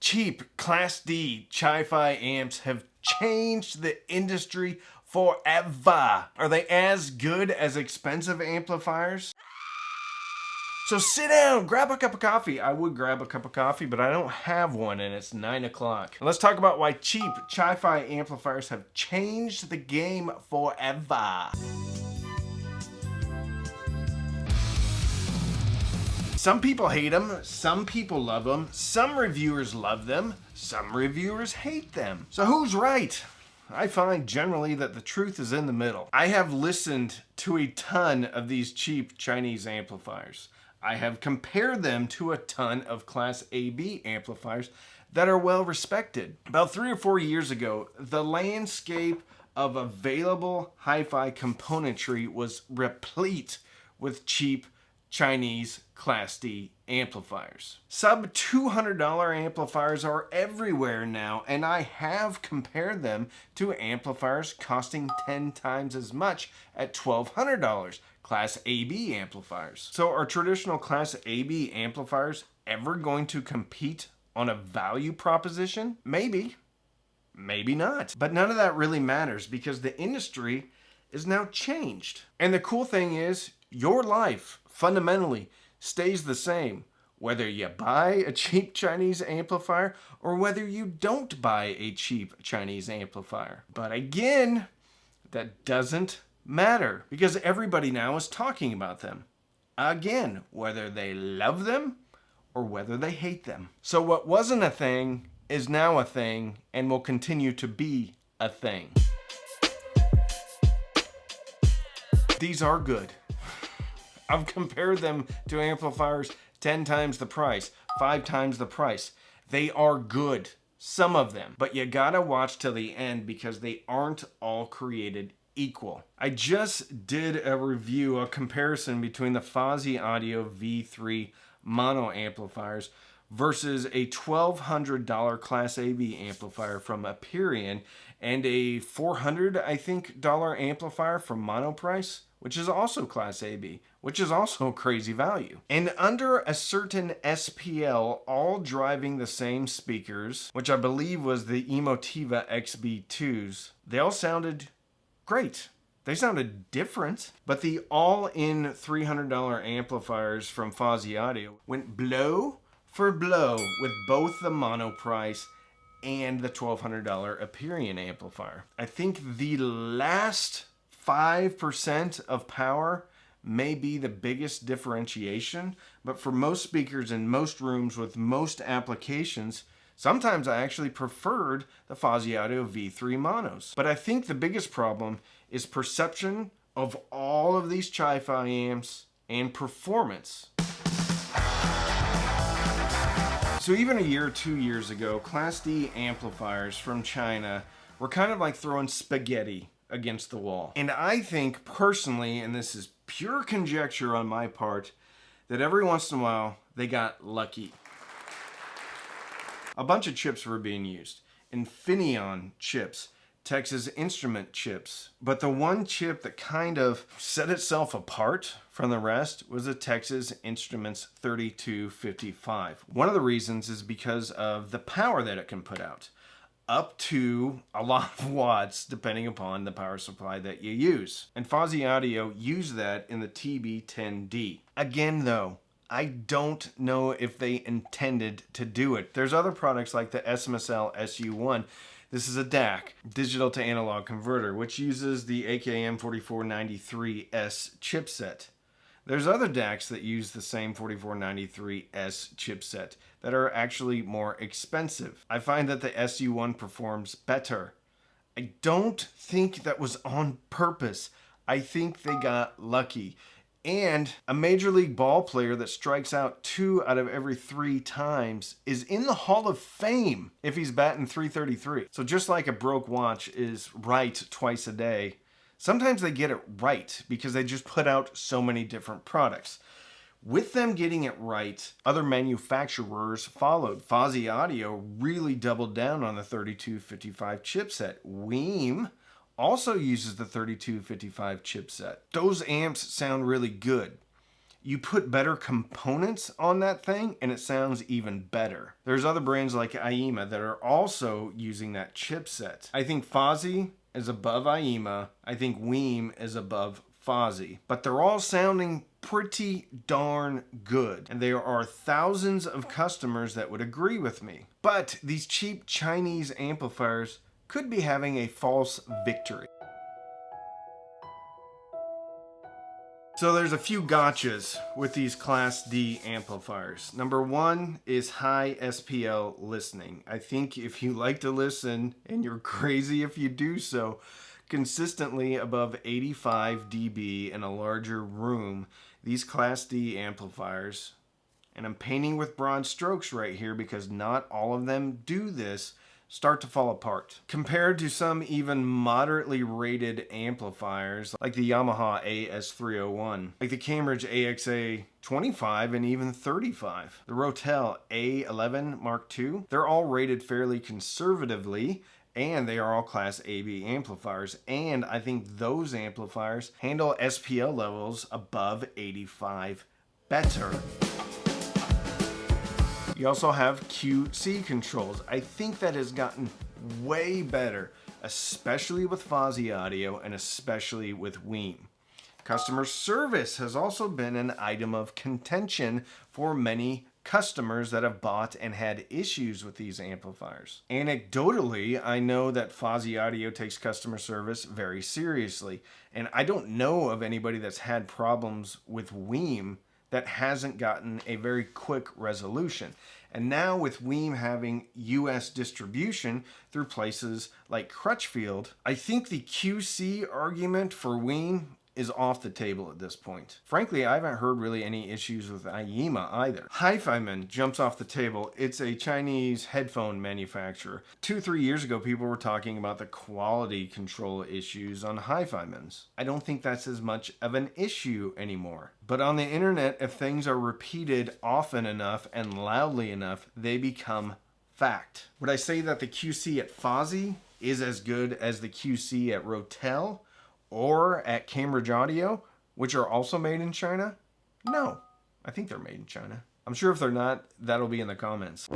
cheap Class D Chi-Fi amps have changed the industry forever. Are they as good as expensive amplifiers? So sit down, grab a cup of coffee. I would grab a cup of coffee, but I don't have one and it's 9 o'clock. Let's talk about why cheap Chi-Fi amplifiers have changed the game forever. Some people hate them, some people love them, some reviewers love them, some reviewers hate them. So who's right? I find generally that the truth is in the middle. I have listened to a ton of these cheap Chinese amplifiers. I have compared them to a ton of Class AB amplifiers that are well respected. About 3 or 4 years ago, the landscape of available hi-fi componentry was replete with cheap Chinese Class D amplifiers. Sub $200 amplifiers are everywhere now, and I have compared them to amplifiers costing 10 times as much at $1,200, Class AB amplifiers. So are traditional Class AB amplifiers ever going to compete on a value proposition? Maybe, maybe not. But none of that really matters because the industry is now changed. And the cool thing is, your life fundamentally stays the same, whether you buy a cheap Chinese amplifier or whether you don't buy a cheap Chinese amplifier. But again, that doesn't matter because everybody now is talking about them. Again, whether they love them or whether they hate them. So what wasn't a thing is now a thing and will continue to be a thing. These are good. I've compared them to amplifiers 10 times the price, 5 times the price. They are good, some of them, but you gotta watch till the end because they aren't all created equal. I just did a review, a comparison between the Fozzy Audio V3 mono amplifiers versus a $1,200 Class AB amplifier from Aperion and a $400, I think, amplifier from Monoprice, which is also Class AB, which is also crazy value. And under a certain SPL, all driving the same speakers, which I believe was the Emotiva XB2s, they all sounded great. They sounded different, but the all-in $300 amplifiers from Fozzy Audio went blow for blow with both the Monoprice and the $1,200 Aperion amplifier. I think the last 5% of power may be the biggest differentiation, but for most speakers in most rooms with most applications, sometimes I actually preferred the Fozzy Audio V3 monos. But I think the biggest problem is perception of all of these Chi-Fi amps and performance. So even a year or 2 years ago, Class D amplifiers from China were kind of like throwing spaghetti against the wall. And I think personally, and this is pure conjecture on my part, that every once in a while they got lucky. A bunch of chips were being used. Infineon chips, Texas Instrument chips. But the one chip that kind of set itself apart from the rest was the Texas Instruments 3255. One of the reasons is because of the power that it can put out. Up to a lot of watts depending upon the power supply that you use. And Fozzy Audio used that in the TB10D. Again though, I don't know if they intended to do it. There's other products like the SMSL SU1. This is a DAC, digital to analog converter, which uses the AKM 4493S chipset. There's other DACs that use the same 4493S chipset that are actually more expensive. I find that the SU1 performs better. I don't think that was on purpose. I think they got lucky. And a Major League ball player that strikes out 2 out of every 3 times is in the Hall of Fame if he's batting .333. So just like a broke watch is right twice a day, sometimes they get it right because they just put out so many different products. With them getting it right, other manufacturers followed. Fozzy Audio really doubled down on the 3255 chipset. Weem also uses the 3255 chipset. Those amps sound really good. You put better components on that thing and it sounds even better. There's other brands like IEMA that are also using that chipset. I think Fozzy is above IEMA. I think Weem is above Fozzy. But they're all sounding pretty darn good. And there are thousands of customers that would agree with me. But these cheap Chinese amplifiers could be having a false victory. So there's a few gotchas with these Class D amplifiers. Number one is high SPL listening. I think if you like to listen, and you're crazy if you do so, consistently above 85 dB in a larger room, these Class D amplifiers, and I'm painting with broad strokes right here because not all of them do this, start to fall apart. Compared to some even moderately rated amplifiers like the Yamaha AS301, like the Cambridge AXA 25 and even 35, the Rotel A11 Mark II, they're all rated fairly conservatively, and they are all Class AB amplifiers, and I think those amplifiers handle SPL levels above 85 better. You also have QC controls. I think that has gotten way better, especially with Fozzy Audio and especially with Weem. Customer service has also been an item of contention for many customers that have bought and had issues with these amplifiers. Anecdotally, I know that Fozzy Audio takes customer service very seriously, and I don't know of anybody that's had problems with Weem that hasn't gotten a very quick resolution. And now with Weem having US distribution through places like Crutchfield, I think the QC argument for Weem is off the table at this point. Frankly, I haven't heard really any issues with IEMA either. Hi-Fi-Man jumps off the table. It's a Chinese headphone manufacturer. 2-3 years ago, people were talking about the quality control issues on Hi-Fi-Mans. I don't think that's as much of an issue anymore. But on the internet, if things are repeated often enough and loudly enough, they become fact. Would I say that the QC at Fozzy is as good as the QC at Rotel or at Cambridge Audio, which are also made in China? No, I think they're made in China. I'm sure if they're not, that'll be in the comments.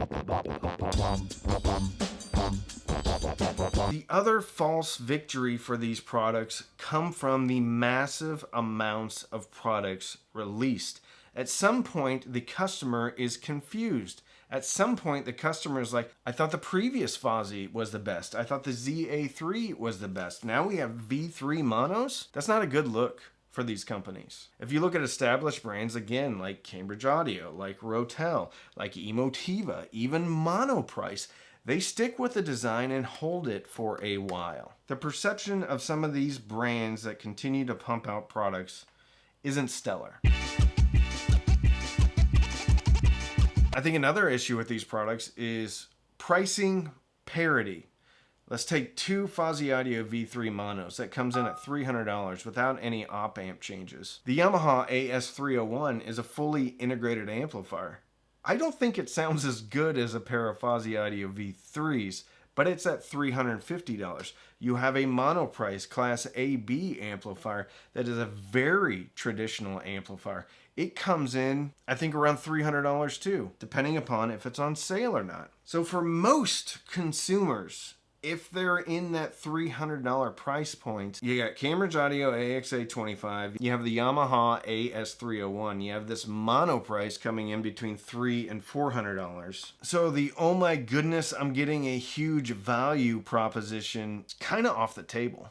The other false victory for these products come from the massive amounts of products released. At some point, the customer is confused. At some point, the customer is like, I thought the previous Fozzy was the best. I thought the ZA3 was the best. Now we have V3 monos? That's not a good look for these companies. If you look at established brands, again, like Cambridge Audio, like Rotel, like Emotiva, even Monoprice, they stick with the design and hold it for a while. The perception of some of these brands that continue to pump out products isn't stellar. I think another issue with these products is pricing parity. Let's take two Fozzy Audio V3 monos that comes in at $300 without any op amp changes. The Yamaha AS301 is a fully integrated amplifier. I don't think it sounds as good as a pair of Fozzy Audio V3s, but it's at $350. You have a Monoprice Class AB amplifier that is a very traditional amplifier. It comes in, I think, around $300 too, depending upon if it's on sale or not. So for most consumers, if they're in that $300 price point, you got Cambridge Audio AXA 25, you have the Yamaha AS301, you have this Monoprice coming in between $300 and $400. So the oh my goodness, I'm getting a huge value proposition is kind of off the table.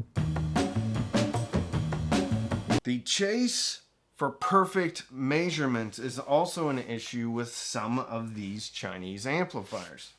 The chase for perfect measurements is also an issue with some of these Chinese amplifiers.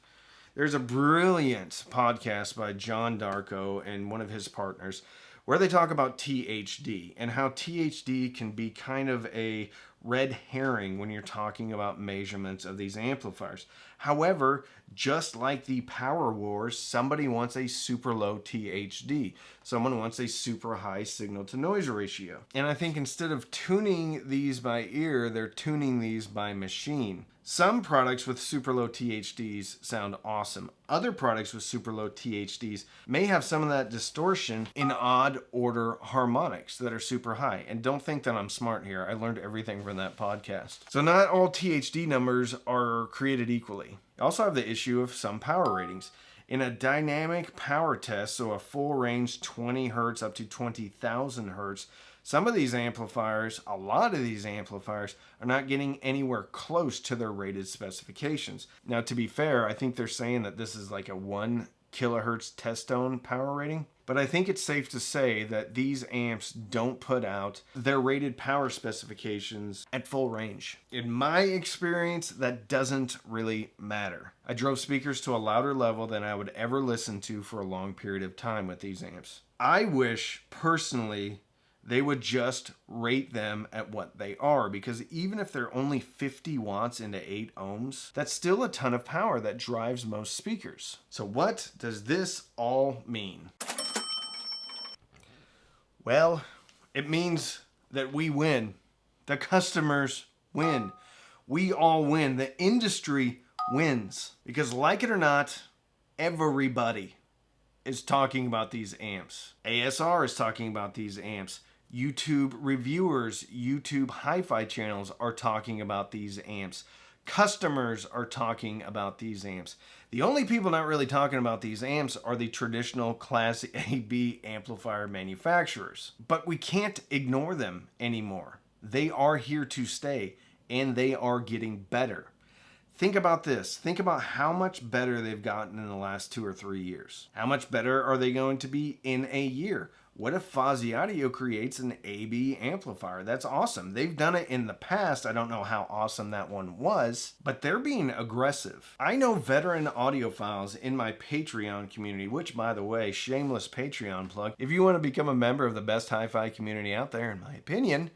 There's a brilliant podcast by John Darko and one of his partners where they talk about THD and how THD can be kind of a red herring when you're talking about measurements of these amplifiers. However, just like the Power Wars, somebody wants a super low THD. Someone wants a super high signal to noise ratio. And I think instead of tuning these by ear, they're tuning these by machine. Some products with super low THDs sound awesome. Other products with super low THDs may have some of that distortion in odd order harmonics that are super high. And don't think that I'm smart here. I learned everything from that podcast. So not all THD numbers are created equally. You also have the issue of some power ratings. In a dynamic power test, so a full range 20 hertz up to 20,000 hertz, some of these amplifiers, a lot of these amplifiers, are not getting anywhere close to their rated specifications. Now, to be fair, I think they're saying that this is like a 1 kilohertz test tone power rating. But I think it's safe to say that these amps don't put out their rated power specifications at full range. In my experience, that doesn't really matter. I drove speakers to a louder level than I would ever listen to for a long period of time with these amps. I wish, personally, they would just rate them at what they are, because even if they're only 50 watts into 8 ohms, that's still a ton of power that drives most speakers. So what does this all mean? Well, it means that we win. The customers win. We all win. The industry wins. Because like it or not, everybody is talking about these amps. ASR is talking about these amps. YouTube reviewers, YouTube hi-fi channels are talking about these amps. Customers are talking about these amps. The only people not really talking about these amps are the traditional Class AB amplifier manufacturers. But we can't ignore them anymore. They are here to stay, and they are getting better. Think about this. Think about how much better they've gotten in the last 2 or 3 years. How much better are they going to be in a year? What if Fozzy Audio creates an AB amplifier? That's awesome. They've done it in the past. I don't know how awesome that one was, but they're being aggressive. I know veteran audiophiles in my Patreon community, which, by the way, shameless Patreon plug. If you want to become a member of the best hi-fi community out there, in my opinion,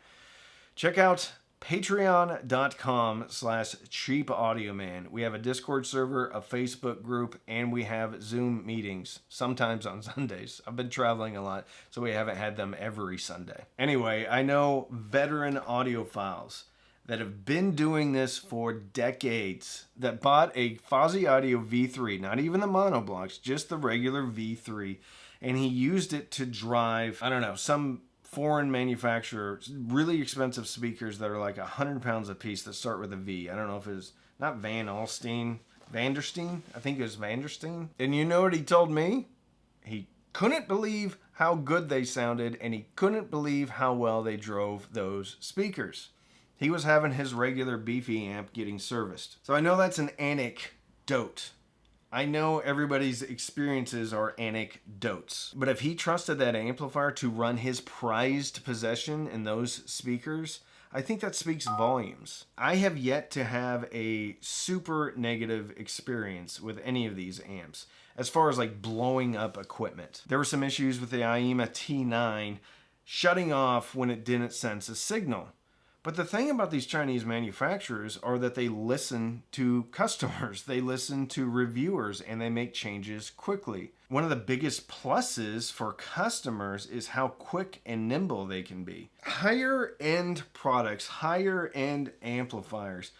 check out patreon.com/cheapaudioman. We have a Discord server, a Facebook group, and we have Zoom meetings, sometimes on Sundays. I've been traveling a lot, so we haven't had them every Sunday. Anyway, I know veteran audiophiles that have been doing this for decades, that bought a Fozzy Audio V3, not even the monoblocks, just the regular V3, and he used it to drive, I don't know, some foreign manufacturer, really expensive speakers that are like 100 pounds a piece that start with a V. I don't know if it's not Van Alstyne, Vandersteen. I think it was Vandersteen. And you know what he told me? He couldn't believe how good they sounded, and he couldn't believe how well they drove those speakers. He was having his regular beefy amp getting serviced. So I know that's an anecdote. I know everybody's experiences are anecdotes, but if he trusted that amplifier to run his prized possession in those speakers, I think that speaks volumes. I have yet to have a super negative experience with any of these amps as far as like blowing up equipment. There were some issues with the IEMA T9 shutting off when it didn't sense a signal. But the thing about these Chinese manufacturers are that they listen to customers, they listen to reviewers, and they make changes quickly. One of the biggest pluses for customers is how quick and nimble they can be. Higher end products, higher end amplifiers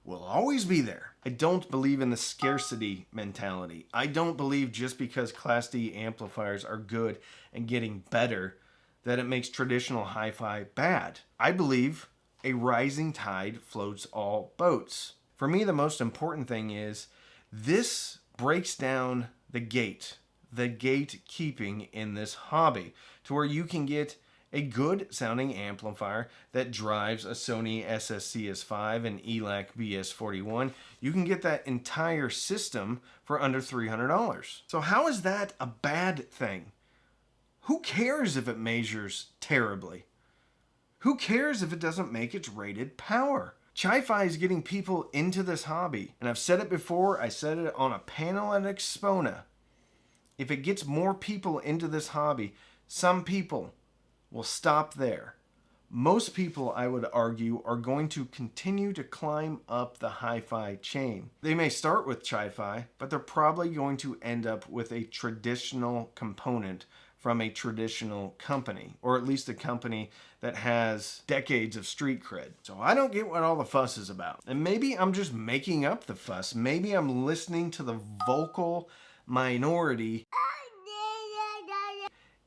will always be there. I don't believe in the scarcity mentality. I don't believe just because Class D amplifiers are good and getting better that it makes traditional hi-fi bad. I believe a rising tide floats all boats. For me, the most important thing is this breaks down the gatekeeping in this hobby to where you can get a good sounding amplifier that drives a Sony SSCS5 and ELAC BS41. You can get that entire system for under $300. So how is that a bad thing? Who cares if it measures terribly? Who cares if it doesn't make its rated power? Chi-Fi is getting people into this hobby. And I've said it before, I said it on a panel at Expona. If it gets more people into this hobby, some people will stop there. Most people, I would argue, are going to continue to climb up the hi-fi chain. They may start with Chi-Fi, but they're probably going to end up with a traditional component from a traditional company, or at least a company that has decades of street cred. So I don't get what all the fuss is about. And maybe I'm just making up the fuss. Maybe I'm listening to the vocal minority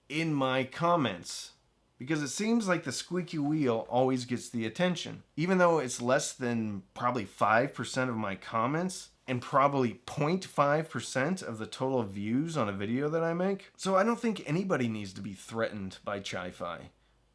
in my comments, because it seems like the squeaky wheel always gets the attention. Even though it's less than probably 5% of my comments, and probably 0.5% of the total views on a video that I make. So I don't think anybody needs to be threatened by Chi-Fi.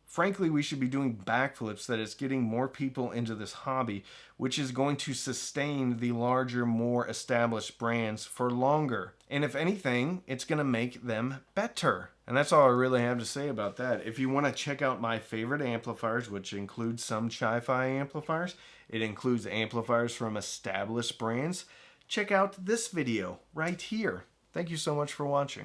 Frankly, we should be doing backflips that is getting more people into this hobby, which is going to sustain the larger, more established brands for longer. And if anything, it's going to make them better. And that's all I really have to say about that. If you want to check out my favorite amplifiers, which includes some Chi-Fi amplifiers, it includes amplifiers from established brands, check out this video right here. Thank you so much for watching.